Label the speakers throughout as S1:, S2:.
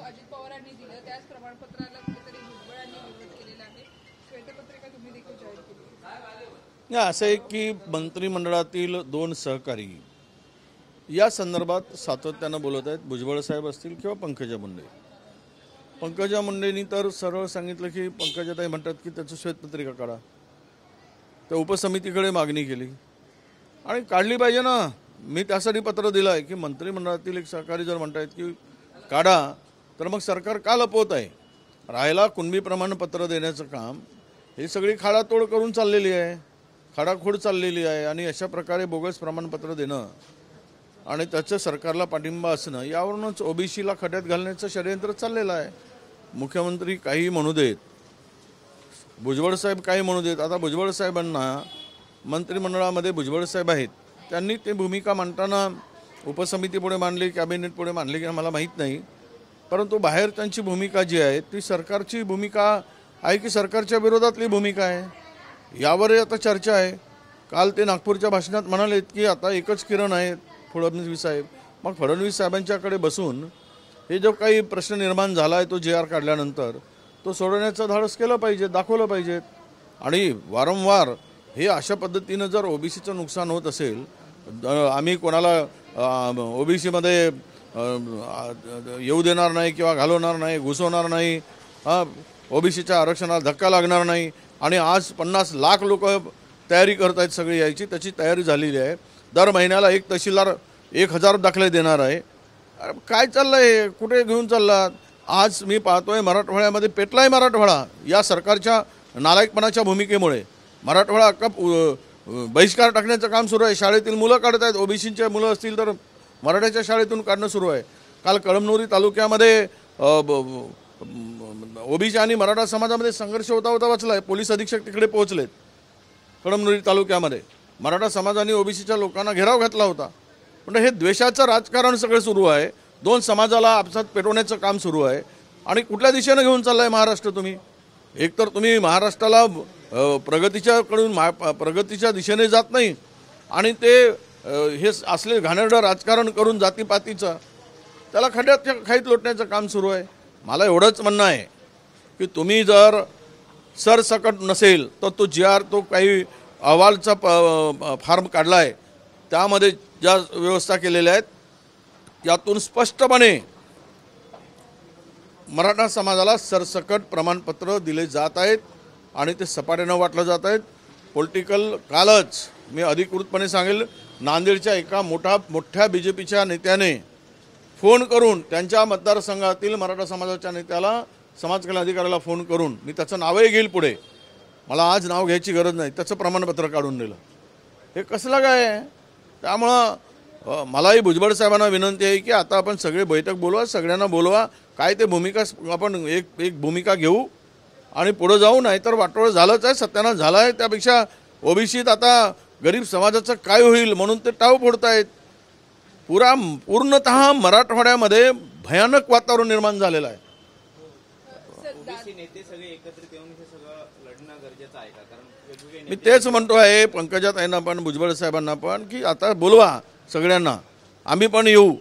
S1: अजित पवारांनी दिलं त्याच प्रमाणपत्राला कुठेतरी भुजबळांनी विरोध केलेला आहे। श्वेतपत्रिका तुम्ही देखील जाहीर केली
S2: आहे। असं आहे की मंत्रिमंडळातील दोन सहकारी या संदर्भात सातत्यानं बोलत आहेत। भुजबळ साहेब असतील किंवा पंकजा मुंडे। पंकजा मुंडेंनी तर सरळ सांगितलं की पंकजाताई म्हणतात की त्याचं श्वेतपत्रिका काढा। त्या उपसमितीकडे मागणी केली आणि काढली पाहिजे ना। मी त्यासाठी पत्र दिलं आहे की मंत्रिमंडळातील एक सहकारी जर म्हणतायत की काढा तर मग सरकार का लपवत आहे। राहायला कुणबी प्रमाणपत्र देण्याचं काम ही सगळी खाडातोड करून चाललेली आहे, खाडाखोड चाललेली आहे आणि अशा प्रकारे बोगस प्रमाणपत्र देणं आणि त्याचं सरकारला पाठिंबा असणं यावरूनच ओबीसीला खड्यात घालण्याचं षडयंत्र चाललेलं आहे। मुख्यमंत्री काही म्हणू देत, भुजबळ साहेब काही म्हणू देत। आता भुजबळ साहेबांना मंत्रिमंडळामध्ये भुजबळ साहेब आहेत, त्यांनी ते भूमिका मांडताना उपसमितीपुढे मांडली, कॅबिनेट पुढे मांडली की मला माहीत नाही, परंतु बाहेर त्यांची भूमिका जी आहे ती सरकारची भूमिका आहे की सरकारच्या विरोधातली भूमिका आहे यावर आता चर्चा आहे। काल ते नागपूरच्या भाषणात म्हणालेत की आता एकच किरण आहे फडणवीस साहेब। मग फडणवीस साहेबांच्याकडे बसून हे जो काही प्रश्न निर्माण झाला आहे तो JR काढल्यानंतर तो सोडवण्याचं धाडस केलं पाहिजे, दाखवलं पाहिजे। आणि वारंवार हे अशा पद्धतीनं जर ओबीसीचं नुकसान होत असेल, आम्ही कोणाला ओबीसीमध्ये येऊ देणार नाही किंवा घालवणार नाही, घुसवणार नाही, ओबीसीच्या आरक्षणाला धक्का लागणार नाही आणि आज 50 लाख लोक तयारी करत आहेत सगळी यायची, त्याची तयारी झालेली आहे। दर महिन्याला एक तहसीलदार 1000 दाखले देणार आहे। काय चाललं आहे, कुठे घेऊन चाललात? आज मी पाहतोय मराठवाड्यामध्ये पेटलाय मराठवाडा या सरकारच्या नालायकपणाच्या भूमिकेमुळे। मराठवाडा अख्खा बहिष्कार टाकण्याचं काम सुरू आहे। शाळेतील मुलं काढत आहेत, ओबीसीचे मुलं असतील तर मराठ्याच्या शाळेतून काढणं सुरू आहे। काल कळमनुरी तालुक्यामध्ये ओबीसी आणि मराठा समाजामध्ये संघर्ष होता वाचलाय। पोलीस अधीक्षक तिकडे पोहोचलेत कळमनुरी तालुक्यामध्ये। मराठा समाजाने ओबीसीच्या लोकांना घेराव घातला होता। म्हणजे हे द्वेषाचं राजकारण सगळं सुरू आहे। दोन समाजाला आपसात पेटवण्याचं काम सुरू आहे आणि कुठल्या दिशेने घेऊन चाललाय महाराष्ट्र तुम्ही? एकतर तुम्ही महाराष्ट्राला प्रगतीच्या दिशेने जात नाही आणि ते हे असले घाणेरडं राजकारण करून जातीपातीचं त्याला खड्यात खाईत लोटण्याचं काम सुरू आहे। मला एवढंच म्हणणं आहे की तुम्ही जर सरसकट नसेल तर तो JR तो काही अहवालचा फॉर्म काढला आहे त्यामध्ये ज्या व्यवस्था केलेल्या आहेत त्यातून स्पष्टपणे मराठा समाजाला सरसकट प्रमाणपत्र दिले जात आहेत आणि ते सपाट्यानं वाटलं जात आहेत। पॉलिटिकल कालच मी अधिकृतपणे सांगेल, नांदेडच्या एका मोठ्या BJPच्या नेत्याने फोन करून त्यांच्या मतदारसंघातील मराठा समाजाच्या नेत्याला, समाज कल्याण अधिकाऱ्याला फोन करून, मी त्याचं नावही घेईल पुढे, मला आज नाव घ्यायची गरज नाही, त्याचं प्रमाणपत्र काढून दिलं। हे कसलं काय आहे? त्यामुळं मलाही भुजबळ साहेबांना विनंती आहे की आता आपण सगळे बैठक बोलवा, सगळ्यांना बोलवा, काय ते भूमिका आपण एक भूमिका घेऊ आणि पुढे जाऊ। नाही तर वाटोळं झालंच आहे, सत्यानाश झाला आहे। त्यापेक्षा ओबीसीत आता गरीब समाजाचं काय होईल म्हणून ते टाव फोडतायत। पूर्णतः मराठवाड्यामध्ये भयानक वातावरण निर्माण झालेलं आहे।
S3: नेते सगळे एकत्रित येऊन हे सगळं लढणं गरजेचं आहे का? कारण
S2: मी तेच म्हणतो आहे पंकजाताईंना पण भुजबळ साहेबांना पण की आता बोलवा सगळ्यांना, आम्ही पण येऊ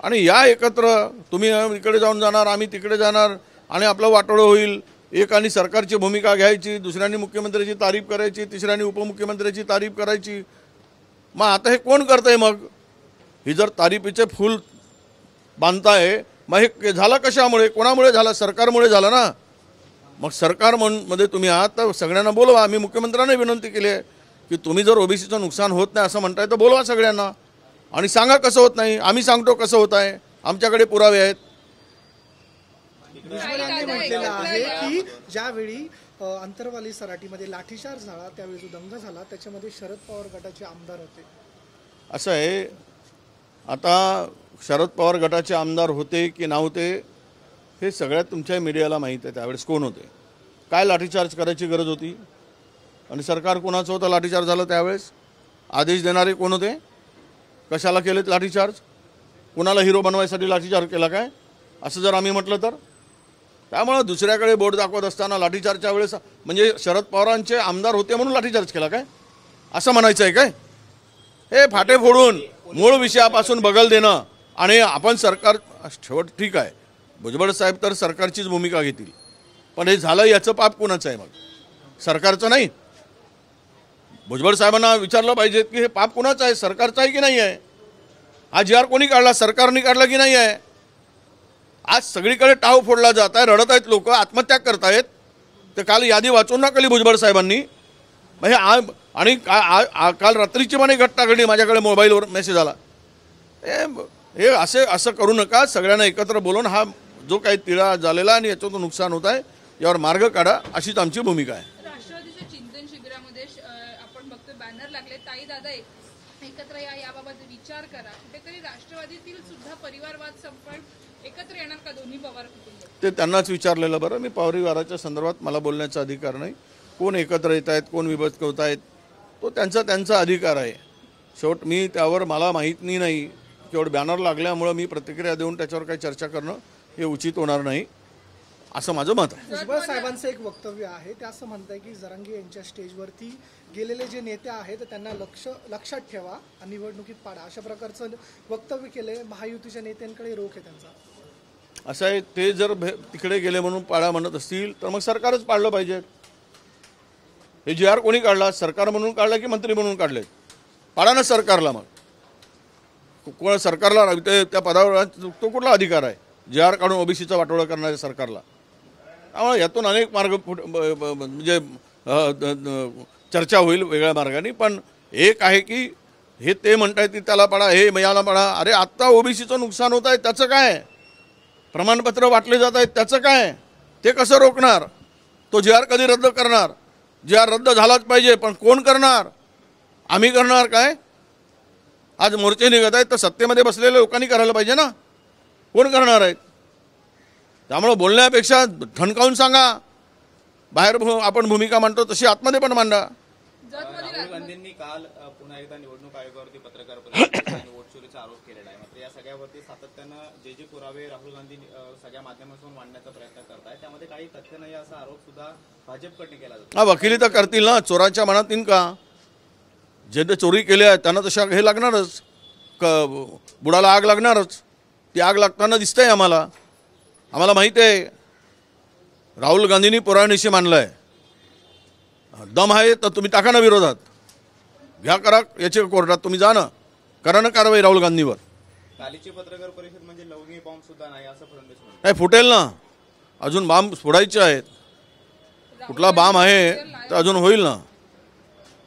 S2: आणि या एकत्र। तुम्ही इकडे जाऊन जाणार, आम्ही तिकडे जाणार आणि आपलं वाटोळं होईल। एकाने सरकारची भूमिका घ्यायची, दुसऱ्यांनी मुख्यमंत्र्याची तारीफ करायची, तिसऱ्यांनी उपमुख्यमंत्र्याची तारीफ करायची। मग आता हे कोण करतंय? मग ही जर तारीफीचे फूल बांधताय मग हे झालं कशामुळे, कोणामुळे झालं? सरकारमुळे झालं ना। मग सरकारमध्ये तुम्ही आहात तर सगळ्यांना बोलवा। आम्ही मुख्यमंत्र्यांना विनंती केली आहे की तुम्ही जर ओबीसीचं नुकसान होत नाही असं म्हणताय तर बोलवा सगळ्यांना आणि सांगा कसं होत नाही। आम्ही सांगतो कसं होत आहे, आमच्याकडे पुरावे आहेत।
S4: भुजबळांनी म्हटलेलं आहे की ज्यावेळी अंतरवाली सराटीमध्ये लाठीचार्ज झाला त्यावेळी जो दंग झाला त्याच्यामध्ये शरद पवार गटाचे आमदार होते।
S2: असं आहे, आता शरद पवार गटाचे आमदार होते की नव्हते हे सगळ्यात तुमच्या मीडियाला माहीत आहे। त्यावेळेस कोण होते, काय लाठीचार्ज करायची गरज होती आणि सरकार कोणाचं होतं लाठीचार्ज झालं त्यावेळेस? आदेश देणारे कोण होते? कशाला केलेत लाठीचार्ज? कुणाला हिरो बनवायसाठी लाठीचार्ज केला काय असं जर आम्ही म्हटलं तर? त्यामुळे दुसऱ्याकडे बोट दाखवत असताना लाठीचार्जच्या वेळेस म्हणजे शरद पवारांचे आमदार होते म्हणून लाठीचार्ज केला काय असं म्हणायचं आहे काय? हे फाटे फोडून मूळ विषयापासून बगल देणं आणि आपण सरकार शेवट ठीक आहे भुजबळ साहेब तर सरकारचीच भूमिका घेतील, पण हे झालं याचं पाप कुणाचं आहे? मग सरकारचं नाही? भुजबळ साहेबांना विचारलं पाहिजे की हे पाप कुणाचं आहे, सरकारचं आहे की नाही आहे? हा जी.आर कोणी काढला, सरकारने काढला की नाही आहे? आज सगळीकडे टाव फोडला जात आहे, रडत आहेत लोक, आत्महत्या करतायत. ते काल यादी वाचून टाकली भुजबळ साहेबांनी. म्हणजे आणि काल रात्रीची पण एक घटना घडली, माझ्याकडे मोबाईलवर मेसेज आला. हे असं करू नका, सगळ्यांना एकत्र बोलून हा जो काही तिढा झालेला आणि याच्यातून नुकसान होत आहे यावर मार्ग काढा, अशीच आमची भूमिका आहे.
S1: राष्ट्रवादीच्या चिंतन शिबिरामध्ये आपण बघतोय बॅनर लागले, ताई दादा एकत्र याबाबत विचार करा. कुठेतरी राष्ट्रवादीतील सुद्धा परिवारवाद संपवून एकत्र येणार का दोन्ही पवार कुटुंब? ते
S2: त्यांनाच विचारलेलं बरं. मी परिवाराच्या संदर्भात मला बोलण्याचा अधिकार नाही. कोण एकत्र येत आहेत, कोण विभक्त होत आहेत, तो त्यांचा अधिकार आहे. शेवट मी त्यावर मला माहिती नाही. केवळ बॅनर लागल्यामुळं मी प्रतिक्रिया देऊन त्याच्यावर काही चर्चा करणं हे उचित होणार नाही, असं माझं मत आहे.
S4: भुजबळ साहेबांचं एक वक्तव्य आहे, ते असं म्हणताय की जरांगे यांच्या स्टेजवरती गेलेले जे नेते आहेत त्यांना लक्षात ठेवा आणि निवडणुकीत पाडा, अशा प्रकारचं वक्तव्य केलंय. महायुतीच्या नेत्यांकडे रोख आहे त्यांचा.
S2: असं आहे, ते जर तिकडे गेले म्हणून पाडा म्हणत असतील तर मग सरकारच पाडलं पाहिजे. हे जी.आर कोणी काढला, सरकार म्हणून काढला की मंत्री म्हणून काढले? पाडा ना सरकारला. मग कोण सरकारला त्या पदावर तो कुठला अधिकार आहे जी.आर काढून ओबीसीचा वाटोळा करणाऱ्या सरकारला? त्यामुळे यातून अनेक मार्ग म्हणजे चर्चा होईल वेगळ्या मार्गाने. पण एक आहे की हे ते म्हणतायत की त्याला पाडा, हे याला पाडा. अरे आत्ता ओबीसीचं नुकसान होत आहे, त्याचं काय? प्रमाणपत्र वाटले जात आहेत, त्याचं काय? ते कसं रोखणार? तो जी.आर कधी रद्द करणार? जी.आर रद्द झालाच पाहिजे, पण कोण करणार? आम्ही करणार काय? आज मोर्चे निघत आहेत तर सत्तेमध्ये बसलेल्या लोकांनी करायला पाहिजे ना. कोण करणार आहेत? त्यामुळे बोलण्यापेक्षा ठणकावून सांगा. बाहेर आपण भूमिका मांडतो तशी आतमध्ये पण मांडा.
S3: राहुल गांधींनी काल पुन्हा एकदा निवडणूक आयोगावरती पत्रकार परिषदेत वोट चोरीचा आरोप केलेला आहे. मात्र या सगळ्यावरती सातत्यानं जे पुरावे राहुल गांधी सगळ्या माध्यमातून मांडण्याचा प्रयत्न करतायत, त्यामध्ये काही तथ्य नाही असा आरोप सुद्धा भाजपकडे केला जातो.
S2: हा, वकिली तर करतील ना. चोराच्या मनात येईन का? जे ते चोरी केले आहेत त्यांना तशा हे लागणारच, बुडाला आग लागणारच. ती आग लागताना दिसतंय आम्हाला माहिती आहे. राहुल गांधींनी पुराणीशी मानलंय. दम आहे तर तुम्ही टाका ना विरोधात, घ्या करा याचे कोर्टात, तुम्ही जा ना, करा ना कारवाई राहुल गांधीवर.
S3: कालीची पत्रकार परिषद म्हणजे लवंगी बॉम्ब सुद्धा नाही असं फडणवीस म्हणतात.
S2: नाही, फुटेल ना. अजून बांब फोडायचे आहेत. कुठला बांब आहे तर अजून होईल ना.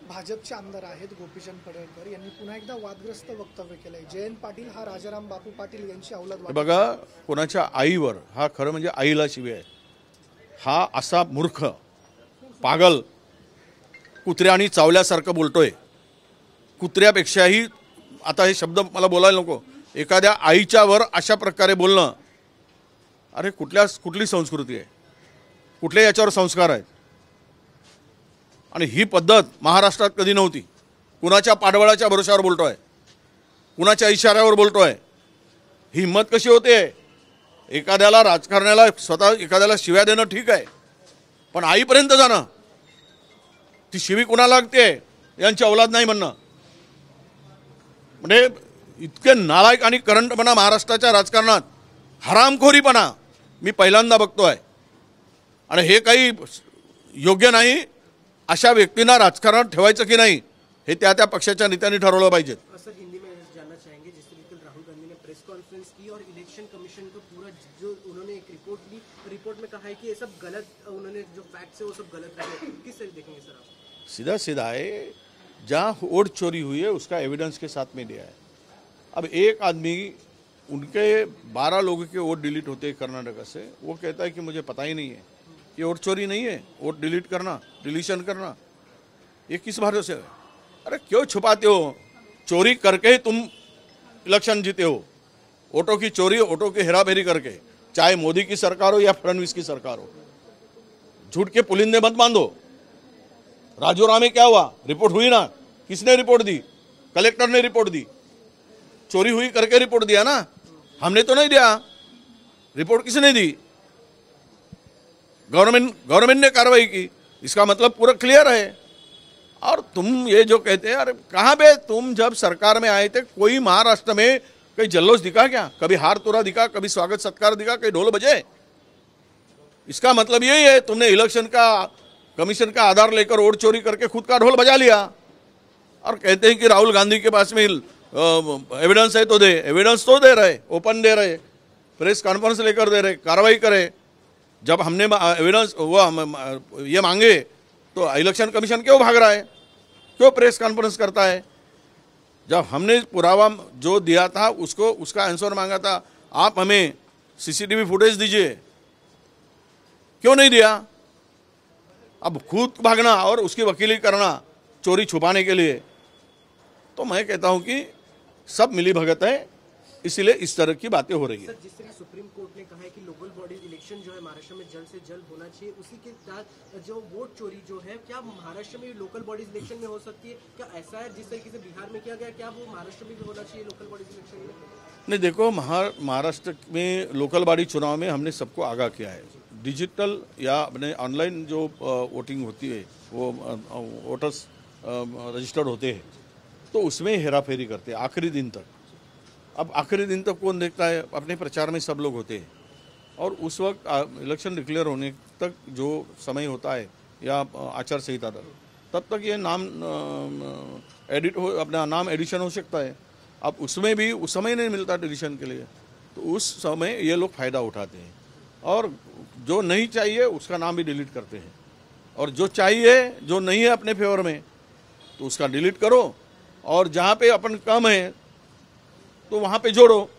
S4: भाजपचे आमदार आहेत गोपीचंद पडळकर यांनी पुन्हा एकदा वादग्रस्त वक्तव्य केलंय. जयंत पाटील हा राजाराम बापू पाटील यांची अवलाद.
S2: बघा, कोणाच्या आईवर, हा खरं म्हणजे आईला शिवी आहे. हा असा मूर्ख, पागल, कुत्र्या आणि चावल्यासारखं बोलतोय. कुत्र्यापेक्षाही, आता हे शब्द मला बोलायला नको, एखाद्या आईच्या वर अशा प्रकारे बोलणं, अरे कुठली संस्कृती आहे? कुठल्या याच्यावर संस्कार आहेत? आणि ही पद्धत महाराष्ट्रात कधी नव्हती. कुणाच्या पाठबळाच्या भरोशावर बोलतोय, कुणाच्या इशाऱ्यावर बोलतोय. ही हिंमत कशी होते? एखाद्याला, राजकारण्याला स्वतः एखाद्याला शिव्या देणं ठीक आहे, पण आईपर्यंत जाणं, ती शिवी कुणाला लागते? यांची औलाद नाही म्हणणं. म्हणजे इतके नालायक आणि करंटपणा महाराष्ट्राच्या राजकारणात, हरामखोरीपणा मी पहिल्यांदा बघतोय. आणि हे काही योग्य नाही. अशा व्यक्तींना राजकारणात ठेवायचं की नहीं हे त्या पक्षाच्या नेत्यांनी ठरवलं पाहिजे.
S5: सर, हिंदी में जानना चाहेंगे, जिस तरीके से राहुल गांधी ने प्रेस कॉन्फ्रेंस की और इलेक्शन कमीशन को पूरा जो उन्होंने एक रिपोर्ट दी, रिपोर्ट में कहा है कि ये सब गलत, उन्होंने जो फैक्ट्स है वो सब गलत रहे. किस तरह देखेंगे सर आप?
S2: सीधा सीधा है, जहाँ वोट चोरी हुई है उसका एविडेंस के साथ में दिया है. अब एक आदमी, उनके 12 लोगों के वोट डिलीट होते हैं कर्नाटक से, वो कहता है कि मुझे पता ही नहीं है. ये वोट चोरी नहीं है, वोट डिलीट करना, डिलीशन करना, ये किस भरोसे है? अरे क्यों छुपाते हो? चोरी करके ही तुम इलेक्शन जीते हो. वोटों की चोरी, वोटों की हेराफेरी करके, चाहे मोदी की सरकार हो या फडणवीस की सरकार हो. झूठ के पुलिंदे मत बांधो. राजौरा में क्या हुआ? रिपोर्ट हुई ना. किसने रिपोर्ट दी? कलेक्टर ने रिपोर्ट दी. चोरी हुई करके रिपोर्ट दिया ना, हमने तो नहीं दिया. रिपोर्ट किसने दी? गवर्नमेंट ने कार्रवाई की. इसका मतलब पूरा क्लियर है. और तुम ये जो कहते हैं, अरे कहाँ पे तुम जब सरकार में आए थे, कोई महाराष्ट्र में कहीं जल्लोष दिखा क्या? कभी हार तोड़ा दिखा, कभी स्वागत सत्कार दिखा, कहीं ढोल बजे? इसका मतलब यही है तुमने इलेक्शन का कमीशन का आधार लेकर वोट चोरी करके खुद का ढोल बजा लिया और कहते हैं कि राहुल गांधी के पास में एविडेंस है तो दे। एविडेंस तो दे रहे, ओपन दे रहे, प्रेस कॉन्फ्रेंस लेकर दे रहे, कार्रवाई करे। जब हमने एविडेंस वो ये मांगे तो इलेक्शन कमीशन क्यों भाग रहा है, क्यों प्रेस कॉन्फ्रेंस करता है? जब हमने पुरावा जो दिया था उसको उसका आंसर मांगा था, आप हमें सीसीटीवी फुटेज दीजिए, क्यों नहीं दिया? अब खुद भागना और उसकी वकीली करना चोरी छुपाने के लिए, तो मैं कहता हूं कि सब मिली भगत है, इसलिए इस तरह की बातें हो रही है।
S5: सर, जिस तरह सुप्रीम कोर्ट ने कहा है कि लोकल बॉडीज इलेक्शन जो है महाराष्ट्र में जल्द से जल्द होना चाहिए, उसी के साथ जो वोट चोरी जो है क्या महाराष्ट्र में लोकल बॉडीज इलेक्शन में हो सकती है? क्या ऐसा है जिस तरीके से बिहार में किया गया, क्या वो महाराष्ट्र में भी होना चाहिए लोकल बॉडीज इलेक्शन में?
S2: नहीं, देखो महाराष्ट्र में लोकल बॉडी चुनाव में हमने सबको आगाह किया है। डिजिटल या अपने ऑनलाइन जो वोटिंग होती है, वो वोटर्स रजिस्टर्ड होते हैं, तो उसमें हेराफेरी करते हैं आखिरी दिन तक। अब आखिरी दिन तक कौन देखता है? अपने प्रचार में सब लोग होते हैं, और उस वक्त इलेक्शन डिक्लेयर होने तक जो समय होता है या आचार संहिता तक, तब तक ये नाम एडिट हो, अपना नाम एडिशन हो सकता है। अब उसमें भी उस समय नहीं मिलता एडिशन के लिए, तो उस समय ये लोग फ़ायदा उठाते हैं और जो नहीं चाहिए उसका नाम भी डिलीट करते हैं, और जो चाहिए जो नहीं है अपने फेवर में तो उसका डिलीट करो, और जहाँ पे अपन कम है तो वहाँ पे जोड़ो।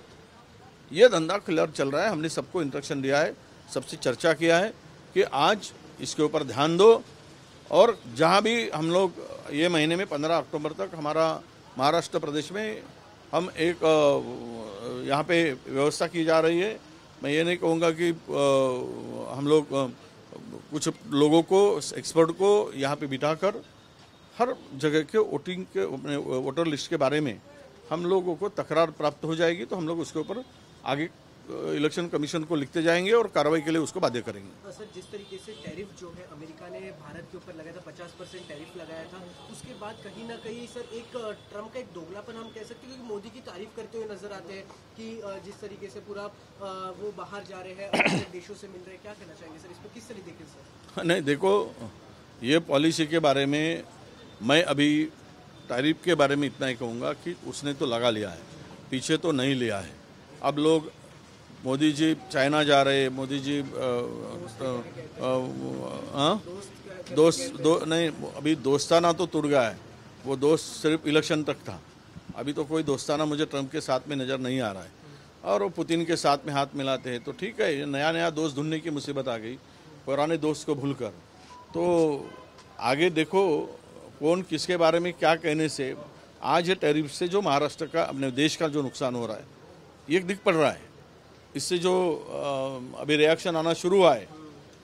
S2: ये धंधा क्लियर चल रहा है। हमने सबको इंस्ट्रक्शन दिया है, सबसे चर्चा किया है कि आज इसके ऊपर ध्यान दो, और जहाँ भी हम लोग ये महीने में 15 अक्टूबर तक हमारा महाराष्ट्र प्रदेश में हम एक यहाँ पे व्यवस्था की जा रही है। मैं ये नहीं कहूँगा कि हम लोग कुछ लोगों को, एक्सपर्ट को यहाँ पे बिठाकर हर जगह के वोटिंग के वोटर लिस्ट के बारे में हम लोगों को तकरार प्राप्त हो जाएगी तो हम लोग उसके ऊपर आगे इलेक्शन कमीशन को लिखते जाएंगे और कार्रवाई के लिए उसको बाध्य करेंगे।
S5: सर, जिस तरीके से टैरिफ जो है अमेरिका ने भारत के ऊपर लगाया था, 50% टैरिफ लगाया था, उसके बाद कहीं ना कहीं सर एक ट्रम्प का एक दोगलापन हम कह सकते हैं, क्योंकि मोदी की तारीफ करते हुए नजर आते हैं कि जिस तरीके से पूरा वो बाहर जा रहे हैं, अलग देशों से मिल रहे हैं। क्या कहना चाहेंगे सर, इसको किस तरीके से?
S2: नहीं, देखो, ये पॉलिसी के बारे में मैं अभी टैरिफ के बारे में इतना ही कहूँगा कि उसने तो लगा लिया है, पीछे तो नहीं लिया है। अब लोग मोदी जी चाइना जा रहे, मोदी जी नहीं, अभी दोस्ताना तो टूट गया है, वो दोस्त सिर्फ इलेक्शन तक था। अभी तो कोई दोस्ताना मुझे ट्रंप के साथ में नज़र नहीं आ रहा है, और वो पुतिन के साथ में हाथ मिलाते हैं, तो ठीक है, नया नया दोस्त ढूंढने की मुसीबत आ गई, पुराने दोस्त को भूलकर। तो आगे देखो कौन किसके बारे में क्या कहने से आज ये टैरिफ से जो महाराष्ट्र का, अपने देश का जो नुकसान हो रहा है, ये दिख पड़ रहा है। इससे जो अभी रिएक्शन आना शुरू हुआ है,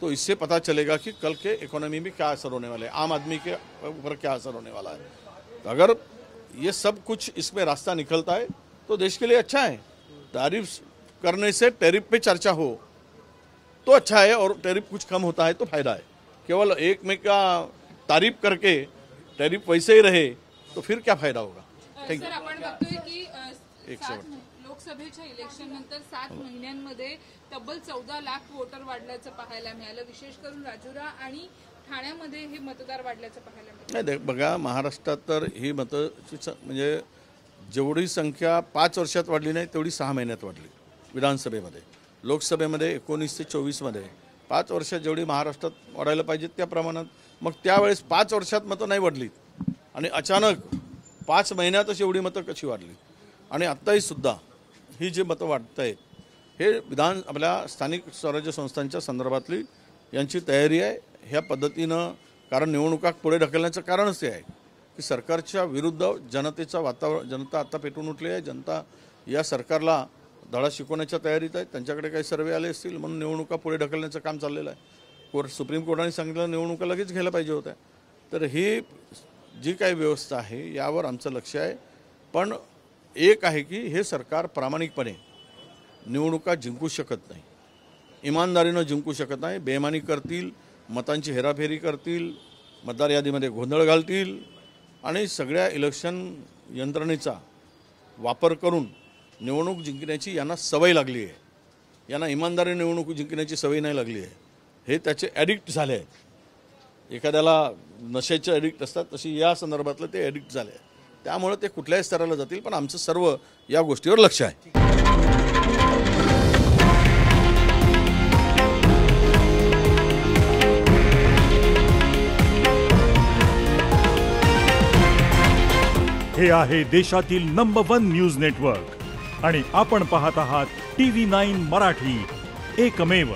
S2: तो इससे पता चलेगा कि कल के इकोनॉमी में क्या असर होने वाला है, आम आदमी के ऊपर क्या असर होने वाला है। तो अगर ये सब कुछ इसमें रास्ता निकलता है तो देश के लिए अच्छा है। टैरिफ करने से टैरिफ पे चर्चा हो तो अच्छा है, और टैरिफ कुछ कम होता है तो फायदा है। केवल एक में का तारीफ करके टैरिफ वैसे ही रहे तो फिर क्या फायदा होगा? थैंक
S1: सर, आपण बघतोय की
S2: एक शेवट.
S1: लोकसभेच्या इलेक्शन नंतर 7 महिन्यांमध्ये तब्बल 14 लाख वोटर वाढल्याचं पाहायला मिळालं, विशेष करून राजुरा आणि ठाण्यामध्ये हे मतदार वाढल्याचं पाहायला मिळालं.
S2: नाही, बघा, महाराष्ट्रात तर ही मताची म्हणजे जेवढी संख्या 5 वर्षात वाढली नाही तेवढी 6 महिन्यात वाढली विधानसभेमध्ये. लोकसभेमध्ये 19 ते 24 मध्ये 5 वर्षात जेवढी महाराष्ट्रात वाढायला पाहिजे त्या प्रमाणात, मग त्यावेळेस 5 वर्षात मतं नाही वाढली आणि अचानक 5 महिन्यातच एवढी मतं कशी वाढली. आणि आत्ताही सुद्धा ही जी मतं वाढत आहेत हे आपल्या स्थानिक स्वराज्य संस्थांच्या संदर्भातली यांची तयारी आहे ह्या पद्धतीनं. कारण निवडणुका पुढे ढकलण्याचं कारणच ते आहे की सरकारच्या विरुद्ध जनतेचा वातावरण, जनता आता पेटून उठली आहे. जनता या सरकारला धडा शिकवण्याच्या तयारीत आहे. त्यांच्याकडे काही सर्वे आले असतील म्हणून निवडणुका पुढे ढकलण्याचं काम चाललेलं आहे. सुप्रीम कोर्टाने सांगितलं निवडणुका लगेच घ्यायला पाहिजे होत्या. तर ही जी काही व्यवस्था आहे यावर आमचं लक्ष आहे. पण एक आहे की हे सरकार प्रामाणिकपणे निवडणुका जिंकू शकत नाही, इमानदारीनं जिंकू शकत नाही. बेईमानी करतील, मतांची हेराफेरी करतील, मतदार यादीमध्ये गोंधळ घालतील आणि सगळ्या इलेक्शन यंत्रणेचा वापर करून निवडणूक जिंकण्याची यांना सवय लागली आहे. यांना इमानदारी निवडणूक जिंकण्याची सवय नाही लागली आहे. हे त्याचे ॲडिक्ट झाले आहेत. एखाद्याला नशेचे ॲडिक्ट असतात तशी या संदर्भातलं ते ॲडिक्ट झाले आहे. त्यामुळे ते कुठल्याही स्तराला जातील, पण आमचं सर्व या गोष्टीवर लक्ष आहे.
S6: हे आहे देशातील नंबर 1 न्यूज नेटवर्क आणि आपण पाहत आहात TV9 मराठी, एकमेव.